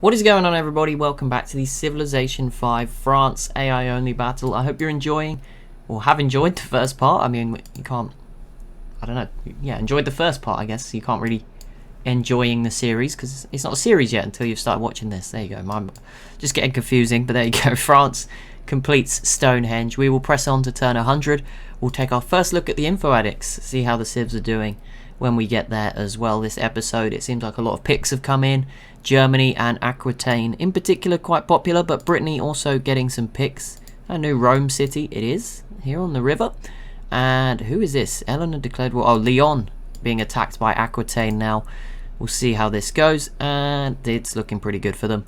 What is going on, everybody? Welcome back to the Civilization 5 France AI only battle. I hope you're enjoying, or have enjoyed the first part. I mean, you can't, I don't know, yeah, enjoyed the first part, I guess. You can't really enjoying the series, because it's not a series yet until you've started watching this. There you go, I'm just getting confusing, but there you go. France completes Stonehenge. We will press on to turn 100. We'll take our first look at the info addicts, see how the civs are doing when we get there as well. This episode, it seems like a lot of picks have come in. Germany and Aquitaine in particular quite popular, but Brittany also getting some picks. A new Rome city it is, here on the river. And who is this? Eleanor declared war. Oh, Lyon being attacked by Aquitaine now. We'll see how this goes, and it's looking pretty good for them.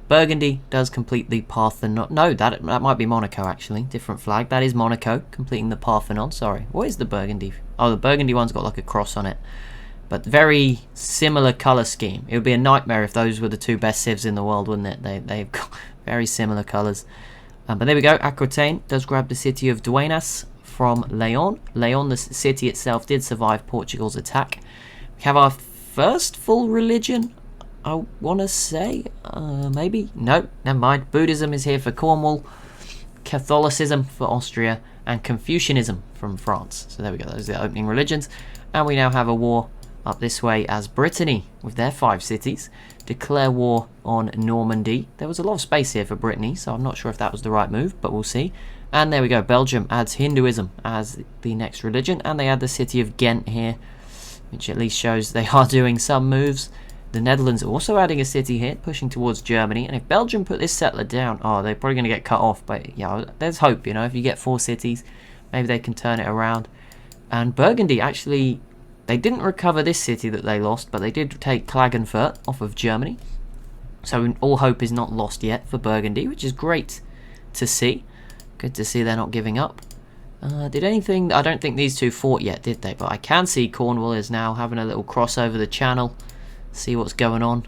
Burgundy does complete the Parthenon. No, that might be Monaco, actually. Different flag. That is Monaco completing the Parthenon. Sorry. What is the Burgundy? Oh, the Burgundy one's got like a cross on it. But very similar colour scheme. It would be a nightmare if those were the two best civs in the world, wouldn't it? They've got very similar colours. But there we go. Aquitaine does grab the city of Duenas from Leon. Leon, the city itself, did survive Portugal's attack. We have our first full religion, I want to say. Maybe? No, never mind. Buddhism is here for Cornwall. Catholicism for Austria. And Confucianism from France. So there we go. Those are the opening religions. And we now have a war up this way as Brittany, with their 5 cities, declare war on Normandy. There was a lot of space here for Brittany, so I'm not sure if that was the right move, but we'll see. And there we go, Belgium adds Hinduism as the next religion, and they add the city of Ghent here, which at least shows they are doing some moves. The Netherlands are also adding a city here, pushing towards Germany, and if Belgium put this settler down, oh, they're probably going to get cut off, but yeah, there's hope, you know, if you get 4 cities, maybe they can turn it around. And Burgundy actually, they didn't recover this city that they lost, but they did take Klagenfurt off of Germany. So all hope is not lost yet for Burgundy, which is great to see. Good to see they're not giving up. Did anything... I don't think these two fought yet, did they? But I can see Cornwall is now having a little cross over the channel. See what's going on.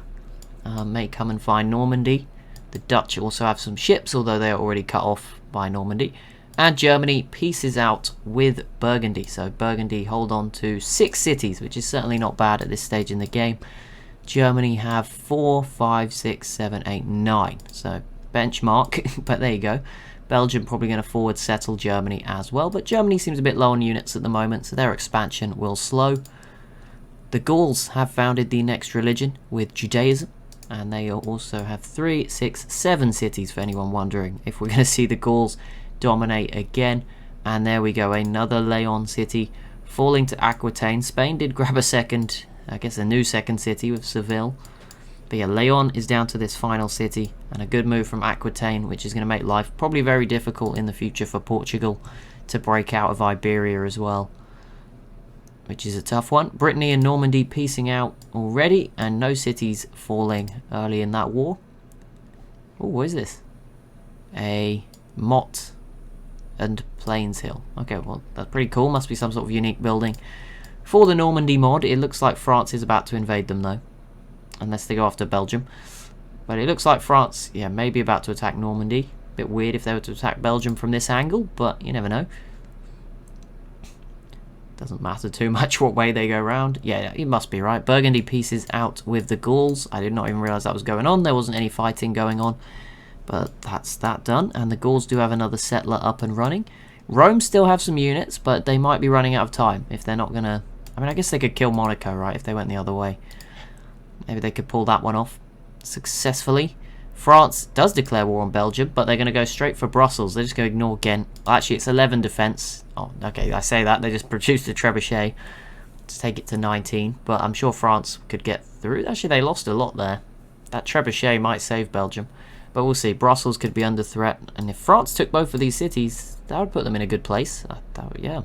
May come and find Normandy. The Dutch also have some ships, although they are already cut off by Normandy. And Germany pieces out with Burgundy. So Burgundy hold on to 6 cities, which is certainly not bad at this stage in the game. Germany have 4, 5, 6, 7, 8, 9. So benchmark, but there you go. Belgium probably going to forward settle Germany as well. But Germany seems a bit low on units at the moment, so their expansion will slow. The Gauls have founded the next religion with Judaism. And they also have 3, 6, 7 cities, for anyone wondering if we're going to see the Gauls dominate again. And there we go, another Leon city falling to Aquitaine. Spain did grab a second, I guess a new second city with Seville. But yeah, Leon is down to this final city, and a good move from Aquitaine, which is going to make life probably very difficult in the future for Portugal to break out of Iberia as well, which is a tough one. Brittany and Normandy piecing out already, and no cities falling early in that war. Oh, what is this? A Mott and Plains Hill. Okay, well, that's pretty cool. Must be some sort of unique building. For the Normandy mod, it looks like France is about to invade them, though. Unless they go after Belgium. But it looks like France, yeah, maybe about to attack Normandy. Bit weird if they were to attack Belgium from this angle, but you never know. Doesn't matter too much what way they go around. Yeah, it must be right. Burgundy pieces out with the Gauls. I did not even realise that was going on. There wasn't any fighting going on. But that's that done. And the Gauls do have another settler up and running. Rome still have some units, but they might be running out of time if they're not going to... I mean, I guess they could kill Monaco, right, if they went the other way. Maybe they could pull that one off successfully. France does declare war on Belgium, but they're going to go straight for Brussels. They're just going to ignore Ghent. Actually, it's 11 defence. Oh, okay, I say that. They just produced a trebuchet to take it to 19. But I'm sure France could get through. Actually, they lost a lot there. That trebuchet might save Belgium. But we'll see. Brussels could be under threat. And if France took both of these cities, that would put them in a good place. Yeah.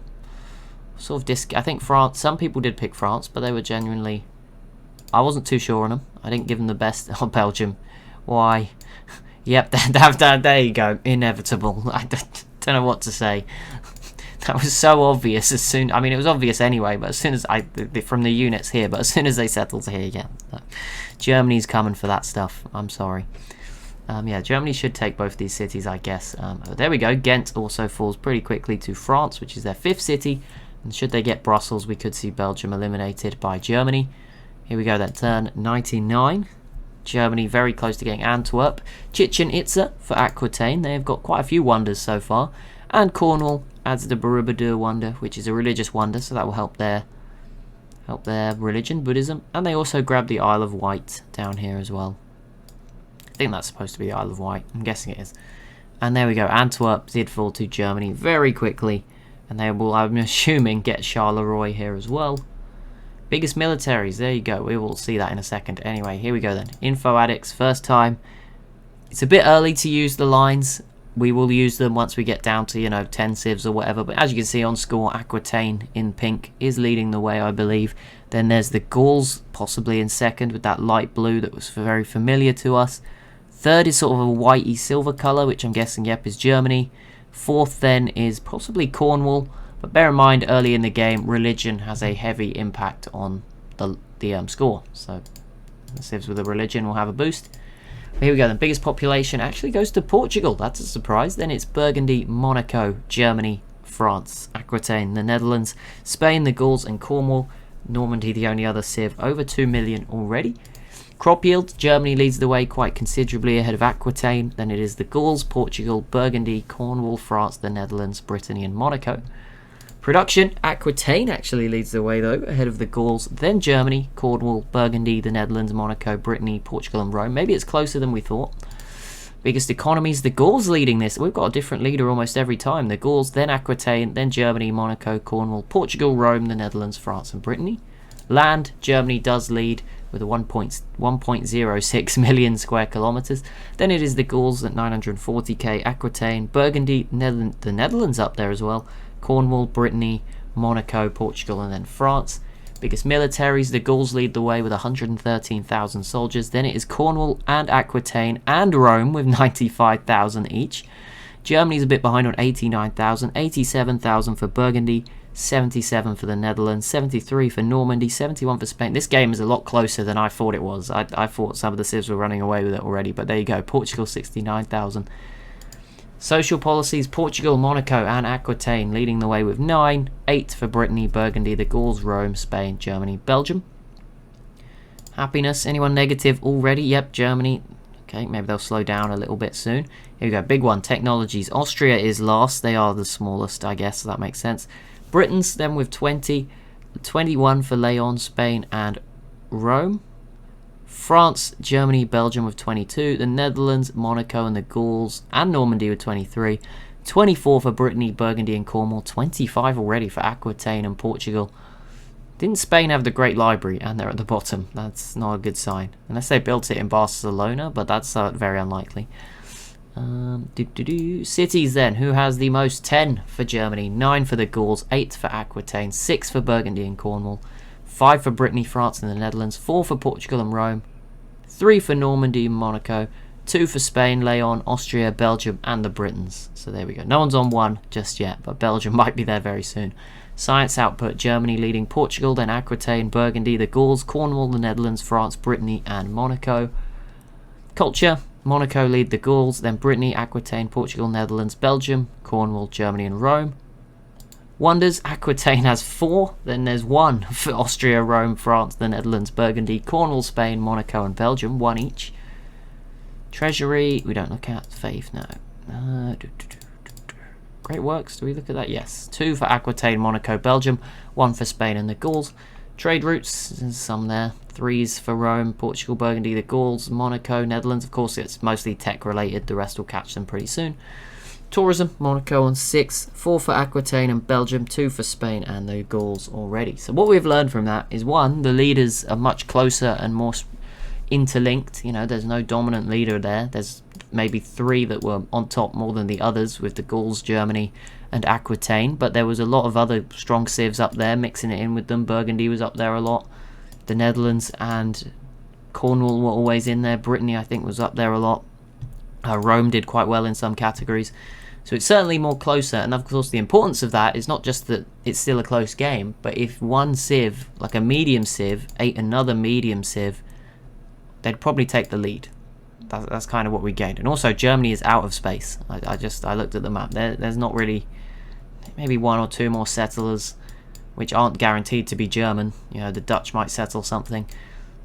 Sort of I think France... Some people did pick France, but they were genuinely... I wasn't too sure on them. I didn't give them the best on Belgium. Why? Yep, there you go. Inevitable. I don't know what to say. That was so obvious as soon... I mean, it was obvious anyway, but as soon as from the units here, but as soon as they settled here, yeah. Germany's coming for that stuff. I'm sorry. Yeah, Germany should take both these cities, I guess. There we go. Ghent also falls pretty quickly to France, which is their 5th city. And should they get Brussels, we could see Belgium eliminated by Germany. Here we go, that turn 99. Germany very close to getting Antwerp. Chichen Itza for Aquitaine. They have got quite a few wonders so far. And Cornwall adds the Borobudur wonder, which is a religious wonder, so that will help their religion, Buddhism. And they also grab the Isle of Wight down here as well. I think that's supposed to be the Isle of Wight. I'm guessing it is. And there we go. Antwerp did fall to Germany very quickly. And they will, I'm assuming, get Charleroi here as well. Biggest militaries. There you go. We will see that in a second. Anyway, here we go then. Info addicts. First time. It's a bit early to use the lines. We will use them once we get down to, 10 civs or whatever. But as you can see on score, Aquitaine in pink is leading the way, I believe. Then there's the Gauls, possibly in second, with that light blue that was very familiar to us. Third is sort of a whitey silver colour, which I'm guessing, yep, is Germany. Fourth then is possibly Cornwall. But bear in mind, early in the game, religion has a heavy impact on the score. So the civs with a religion will have a boost. Here we go, the biggest population actually goes to Portugal. That's a surprise. Then it's Burgundy, Monaco, Germany, France, Aquitaine, the Netherlands, Spain, the Gauls, and Cornwall. Normandy, the only other civ, over 2 million already. Crop yield, Germany leads the way quite considerably ahead of Aquitaine. Then it is the Gauls, Portugal, Burgundy, Cornwall, France, the Netherlands, Brittany, and Monaco. Production, Aquitaine actually leads the way though, ahead of the Gauls, then Germany, Cornwall, Burgundy, the Netherlands, Monaco, Brittany, Portugal and Rome. Maybe it's closer than we thought. Biggest economies, the Gauls leading this. We've got a different leader almost every time. The Gauls, then Aquitaine, then Germany, Monaco, Cornwall, Portugal, Rome, the Netherlands, France and Brittany. Land, Germany does lead with a 1.06 million square kilometres. Then it is the Gauls at 940k, Aquitaine, Burgundy, the Netherlands up there as well. Cornwall, Brittany, Monaco, Portugal, and then France. Biggest militaries, the Gauls lead the way with 113,000 soldiers. Then it is Cornwall and Aquitaine and Rome with 95,000 each. Germany's a bit behind on 89,000, 87,000 for Burgundy, 77 for the Netherlands, 73 for Normandy, 71 for Spain. This game is a lot closer than I thought it was. I thought some of the civs were running away with it already, but there you go. Portugal, 69,000. Social policies, Portugal, Monaco and Aquitaine leading the way with 9, 8 for Brittany, Burgundy, the Gauls, Rome, Spain, Germany, Belgium. Happiness, anyone negative already? Yep, Germany. Okay, maybe they'll slow down a little bit soon. Here we go, big one, technologies. Austria is last, they are the smallest, I guess, so that makes sense. Britain's then with 20, 21 for Leon, Spain and Rome. France, Germany, Belgium with 22, the Netherlands, Monaco and the Gauls and Normandy with 23, 24 for Brittany, Burgundy and Cornwall, 25 already for Aquitaine and Portugal. Didn't Spain have the Great Library? And they're at the bottom. That's not a good sign. Unless they built it in Barcelona, but that's very unlikely. Cities then, who has the most? 10 for Germany, 9 for the Gauls, 8 for Aquitaine, 6 for Burgundy and Cornwall, 5 for Brittany, France and the Netherlands, 4 for Portugal and Rome, 3 for Normandy and Monaco, 2 for Spain, Leon, Austria, Belgium and the Britons. So there we go. No one's on 1 just yet, but Belgium might be there very soon. Science output, Germany leading Portugal, then Aquitaine, Burgundy, the Gauls, Cornwall, the Netherlands, France, Brittany and Monaco. Culture, Monaco lead the Gauls, then Brittany, Aquitaine, Portugal, Netherlands, Belgium, Cornwall, Germany and Rome. Wonders, Aquitaine has 4, then there's 1 for Austria, Rome, France, the Netherlands, Burgundy, Cornwall, Spain, Monaco and Belgium, 1 each. Treasury, we don't look at. Faith, no. Great works, do we look at that? Yes. 2 for Aquitaine, Monaco, Belgium, 1 for Spain and the Gauls. Trade routes, there's some there. 3s for Rome, Portugal, Burgundy, the Gauls, Monaco, Netherlands. Of course, it's mostly tech related. The rest will catch them pretty soon. Tourism, Monaco on 6, 4 for Aquitaine and Belgium, 2 for Spain and the Gauls already. So what we've learned from that is, 1, the leaders are much closer and more interlinked. You know, there's no dominant leader there. There's maybe 3 that were on top more than the others, with the Gauls, Germany and Aquitaine, but there was a lot of other strong civs up there mixing it in with them. Burgundy was up there a lot. The Netherlands and Cornwall were always in there. Brittany, I think, was up there a lot. Rome did quite well in some categories. So it's certainly more closer, and of course the importance of that is not just that it's still a close game, but if one civ, like a medium civ, ate another medium civ, they'd probably take the lead. That's kind of what we gained. And also Germany is out of space. I looked at the map. There's not really, maybe 1 or 2 more settlers, which aren't guaranteed to be German. You know, the Dutch might settle something.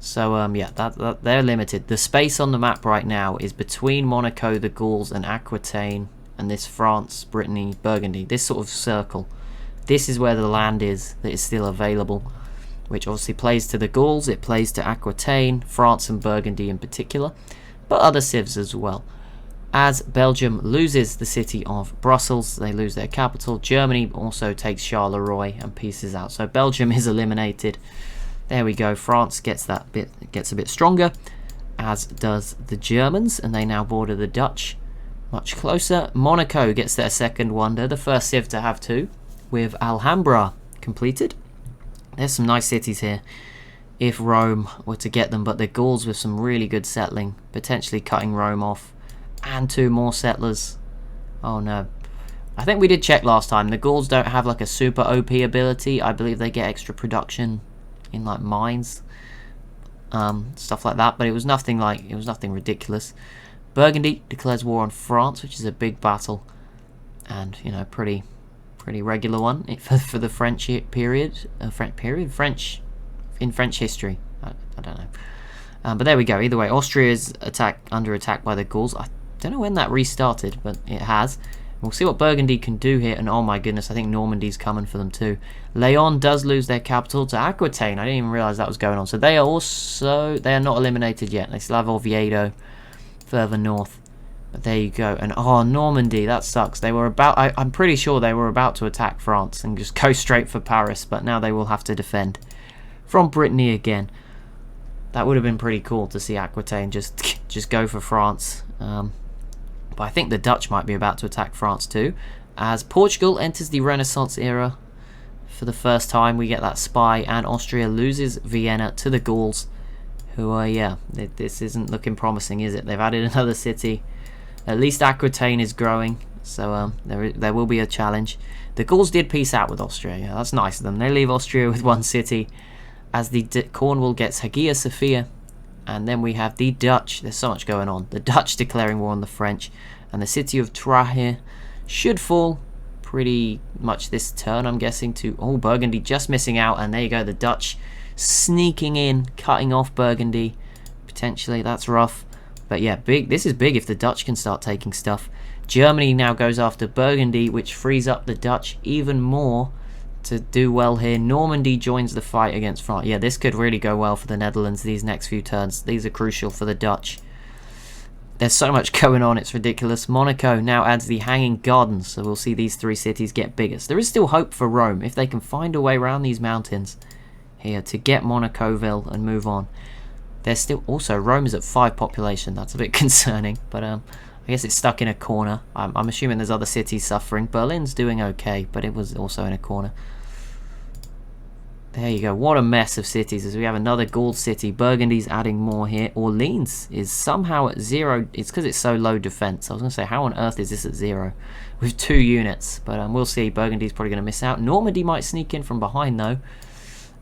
So yeah, they're limited. The space on the map right now is between Monaco, the Gauls, and Aquitaine, and this France, Brittany, Burgundy. This sort of circle. This is where the land is that is still available, which obviously plays to the Gauls, it plays to Aquitaine, France and Burgundy in particular, but other civs as well. As Belgium loses the city of Brussels, they lose their capital. Germany also takes Charleroi and pieces out. So Belgium is eliminated. There we go. France gets a bit stronger, as does the Germans, and they now border the Dutch much closer. Monaco gets their second wonder, the first civ to have two, with Alhambra completed. There's some nice cities here if Rome were to get them, but the Gauls with some really good settling, potentially cutting Rome off. And two more settlers. Oh no. I think we did check last time. The Gauls don't have like a super OP ability. I believe they get extra production in like mines. Stuff like that. But it was nothing ridiculous. Burgundy declares war on France, which is a big battle. And, you know, pretty regular one for the French period. French in French history. I don't know. But there we go. Either way, Austria is under attack by the Gauls. I don't know when that restarted, but it has. We'll see what Burgundy can do here. And oh my goodness, I think Normandy's coming for them too. Leon does lose their capital to Aquitaine. I didn't even realize that was going on. So they are not eliminated yet. They still have Oviedo further north. But there you go. And oh, Normandy, that sucks. They were I'm pretty sure they were about to attack France and just go straight for Paris. But now they will have to defend from Brittany again. That would have been pretty cool to see Aquitaine just go for France. But I think the Dutch might be about to attack France too. As Portugal enters the Renaissance era for the first time, we get that spy, and Austria loses Vienna to the Gauls, who are, yeah, this isn't looking promising, is it? They've added another city. At least Aquitaine is growing, so there will be a challenge. The Gauls did peace out with Austria. Yeah, that's nice of them. They leave Austria with one city, as the Cornwall gets Hagia Sophia. And then we have the Dutch. There's so much going on. The Dutch declaring war on the French. And the city of Troyes here should fall pretty much this turn, I'm guessing, to... Oh, Burgundy just missing out. And there you go. The Dutch sneaking in, cutting off Burgundy. Potentially, that's rough. But yeah, big. This is big if the Dutch can start taking stuff. Germany now goes after Burgundy, which frees up the Dutch even more to do well here. Normandy joins the fight against France. Yeah, this could really go well for the Netherlands these next few turns. These are crucial for the Dutch. There's so much going on, it's ridiculous. Monaco now adds the Hanging Gardens, so we'll see these three cities get bigger. So there is still hope for Rome, if they can find a way around these mountains here to get Monacoville and move on. There's still... Also, Rome is at 5 population. That's a bit concerning, but I guess it's stuck in a corner. I'm assuming there's other cities suffering. Berlin's doing okay, but it was also in a corner. There you go. What a mess of cities, as we have another Gaul city. Burgundy's adding more here. Orleans is somehow at 0. It's because it's so low defense. I was going to say, how on earth is this at 0 with 2 units? But we'll see. Burgundy's probably going to miss out. Normandy might sneak in from behind, though.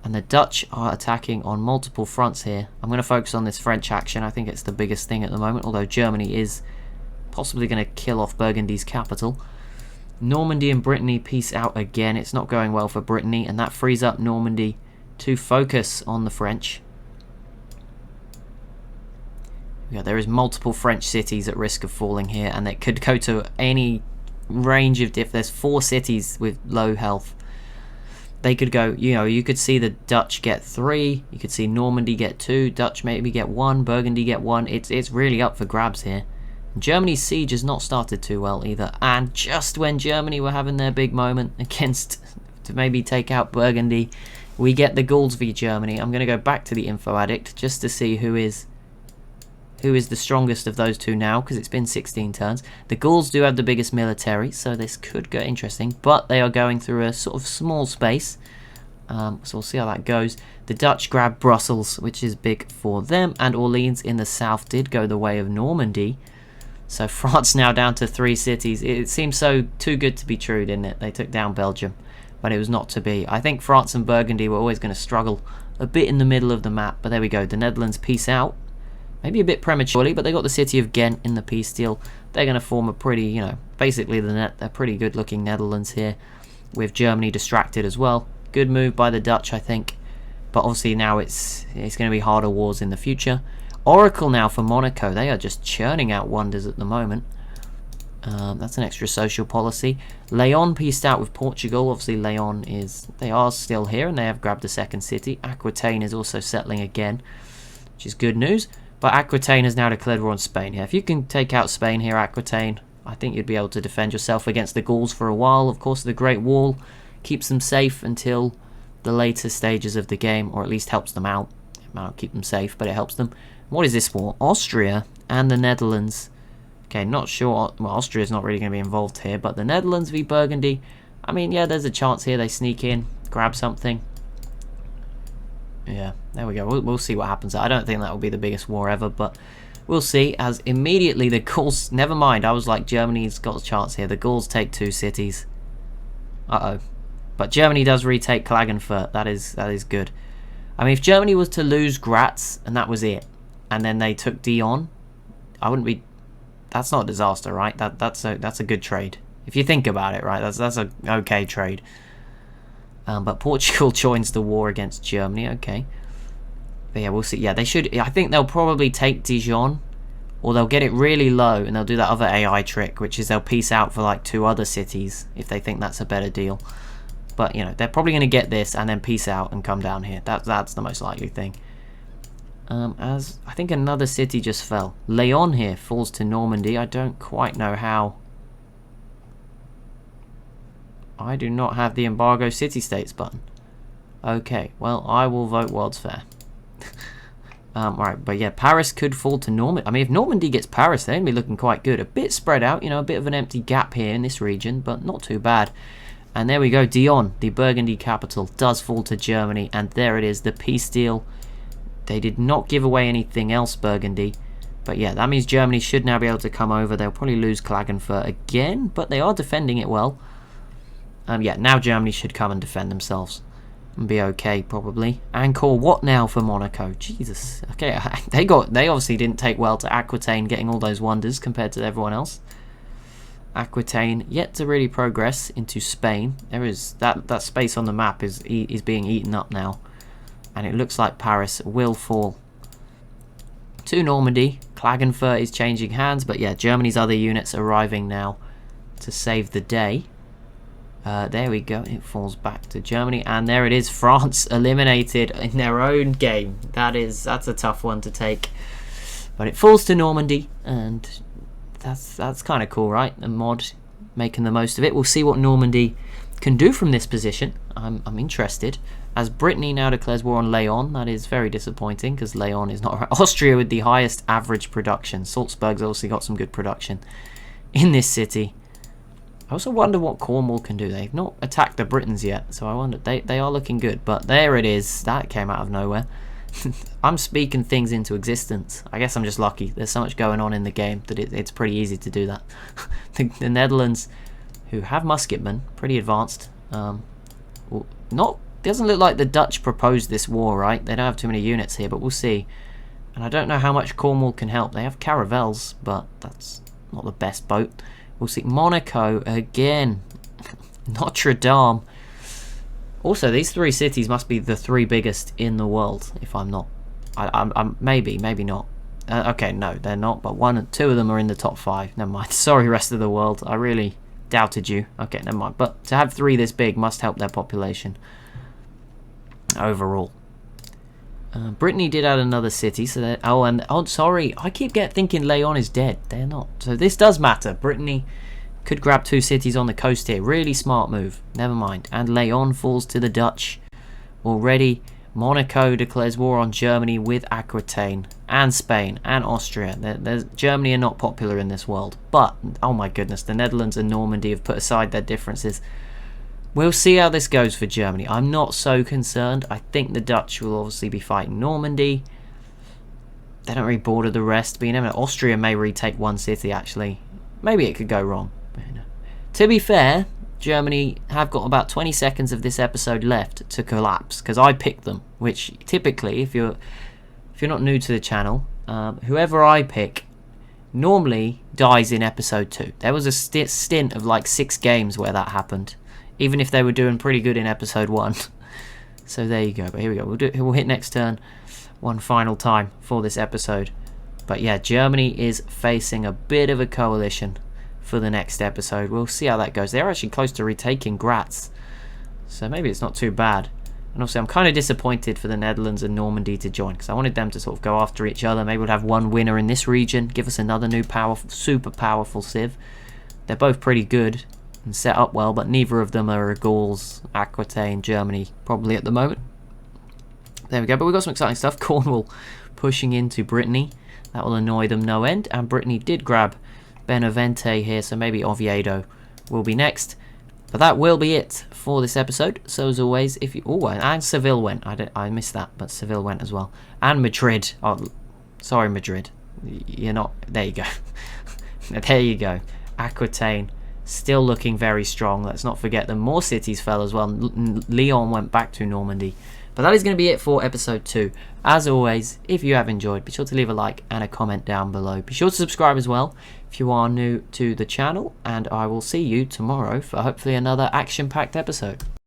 And the Dutch are attacking on multiple fronts here. I'm going to focus on this French action. I think it's the biggest thing at the moment, although Germany is possibly going to kill off Burgundy's capital. Normandy and Brittany peace out again. It's not going well for Brittany, and that frees up Normandy to focus on the French. Yeah, there is multiple French cities at risk of falling here, and it could go to any range of There's 4 cities with low health. They could go, you know, you could see the Dutch get 3, you could see Normandy get 2, Dutch maybe get 1, Burgundy get 1. It's really up for grabs here. Germany's siege has not started too well either, and just when Germany were having their big moment against to maybe take out Burgundy, we get the Gauls v Germany. I'm going to go back to the info addict just to see who is the strongest of those two now, because it's been 16 turns. The Gauls do have the biggest military, so this could get interesting, but they are going through a sort of small space, so we'll see how that goes. The Dutch grab Brussels, which is big for them, and Orleans in the south did go the way of Normandy. So France now down to 3 cities. It seems so too good to be true, didn't it? They took down Belgium, but it was not to be. I think France and Burgundy were always going to struggle a bit in the middle of the map, but there we go. The Netherlands peace out. Maybe a bit prematurely, but they got the city of Ghent in the peace deal. They're going to form a pretty, you know, basically they're pretty good-looking Netherlands here, with Germany distracted as well. Good move by the Dutch, I think. But obviously now it's going to be harder wars in the future. Oracle now for Monaco. They are just churning out wonders at the moment. That's an extra social policy. Leon pieced out with Portugal. Obviously Leon they are still here and they have grabbed a second city. Aquitaine is also settling again, which is good news. But Aquitaine has now declared war on Spain here. If you can take out Spain here, Aquitaine, I think you'd be able to defend yourself against the Gauls for a while. Of course, the Great Wall keeps them safe until the later stages of the game, or at least helps them out. It might not keep them safe, but it helps them. What is this war? Austria and the Netherlands. Okay, not sure. Well, Austria's not really going to be involved here, but the Netherlands v Burgundy. I mean, yeah, there's a chance here they sneak in, grab something. Yeah, there we go. We'll see what happens. I don't think that will be the biggest war ever, but we'll see. As immediately the Gauls... Never mind, I was like, Germany's got a chance here. The Gauls take 2 cities. Uh-oh. But Germany does retake Klagenfurt. That is good. I mean, if Germany was to lose Graz, and that was it, and then they took Dijon, I wouldn't be... That's not a disaster, right? That's a good trade. If you think about it, right? That's a okay trade. But Portugal joins the war against Germany. Okay. But yeah, we'll see. Yeah, they should. I think they'll probably take Dijon, or they'll get it really low and they'll do that other AI trick, which is they'll peace out for like 2 other cities if they think that's a better deal. But you know, they're probably going to get this and then peace out and come down here. That's the most likely thing. As I think another city just fell. Leon here falls to Normandy. I don't quite know how. I do not have the embargo city-states button. Okay, well, I will vote World's Fair. Right, but yeah, Paris could fall to Normandy. I mean, if Normandy gets Paris, they're going to be looking quite good. A bit spread out, you know, a bit of an empty gap here in this region, but not too bad. And there we go, Dijon, the Burgundy capital, does fall to Germany, and there it is, the peace deal. They did not give away anything else, Burgundy. But yeah, that means Germany should now be able to come over. They'll probably lose Klagenfurt again, but they are defending it well. Yeah, now Germany should come and defend themselves. And be okay, probably. Angkor, what now for Monaco? Jesus. Okay, they obviously didn't take well to Aquitaine getting all those wonders compared to everyone else. Aquitaine yet to really progress into Spain. There is that space on the map is being eaten up now. And it looks like Paris will fall to Normandy. Klagenfurt is changing hands, but yeah, Germany's other units arriving now to save the day. There we go, it falls back to Germany, and there it is, France eliminated in their own game. That's a tough one to take, but it falls to Normandy, and that's kind of cool, right? The mod making the most of it. We'll see what Normandy can do from this position. I'm interested. As Brittany now declares war on Leon, that is very disappointing because Leon is not... Austria with the highest average production. Salzburg's obviously got some good production in this city. I also wonder what Cornwall can do. They've not attacked the Britons yet, so I wonder. They are looking good, but there it is. That came out of nowhere. I'm speaking things into existence. I guess I'm just lucky. There's so much going on in the game that it's pretty easy to do that. The Netherlands, who have musketmen, pretty advanced. Doesn't look like the Dutch proposed this war, right? They don't have too many units here, but we'll see. And I don't know how much Cornwall can help. They have caravels, but that's not the best boat. We'll see. Monaco again. Notre Dame. Also, these 3 cities must be the 3 biggest in the world, if I'm not. I'm maybe not. Okay, no, they're not, but 1 and 2 of them are in the top 5. Never mind. Sorry, rest of the world. I really doubted you. Okay, never mind. But to have 3 this big must help their population overall. Brittany did add another city, so that sorry, I keep thinking Leon is dead. They're not. So this does matter. Brittany could grab 2 cities on the coast here. Really smart move. Never mind. And Leon falls to the Dutch already. Monaco declares war on Germany with Aquitaine and Spain and Austria. Germany are not popular in this world, but oh my goodness, the Netherlands and Normandy have put aside their differences. We'll see how this goes for Germany. I'm not so concerned. I think the Dutch will obviously be fighting Normandy. They don't really border the rest, but you never know. Austria may retake 1 city, actually. Maybe it could go wrong. To be fair, Germany have got about 20 seconds of this episode left to collapse, because I picked them, which typically, if you're not new to the channel, whoever I pick normally dies in episode 2. There was a stint of like 6 games where that happened, even if they were doing pretty good in episode 1. So there you go. But here we go. We'll hit next turn one final time for this episode. But yeah, Germany is facing a bit of a coalition for the next episode. We'll see how that goes. They're actually close to retaking Graz, so maybe it's not too bad. And also, I'm kind of disappointed for the Netherlands and Normandy to join, because I wanted them to sort of go after each other. Maybe we'll have one winner in this region, give us another new powerful, super powerful civ. They're both pretty good and set up well, but neither of them are Gauls, Aquitaine, Germany probably at the moment. There we go. But we've got some exciting stuff. Cornwall pushing into Brittany. That will annoy them no end. And Brittany did grab Benevente here, so maybe Oviedo will be next. But that will be it for this episode. So as always, if you... Oh, and Seville went. I missed that, but Seville went as well. And Madrid. Oh, sorry, Madrid. You're not... There you go. There you go. Aquitaine still looking very strong. Let's not forget that more cities fell as well. Lyon went back to Normandy. But that is going to be it for episode 2. As always, if you have enjoyed, be sure to leave a like and a comment down below. Be sure to subscribe as well if you are new to the channel. And I will see you tomorrow for hopefully another action-packed episode.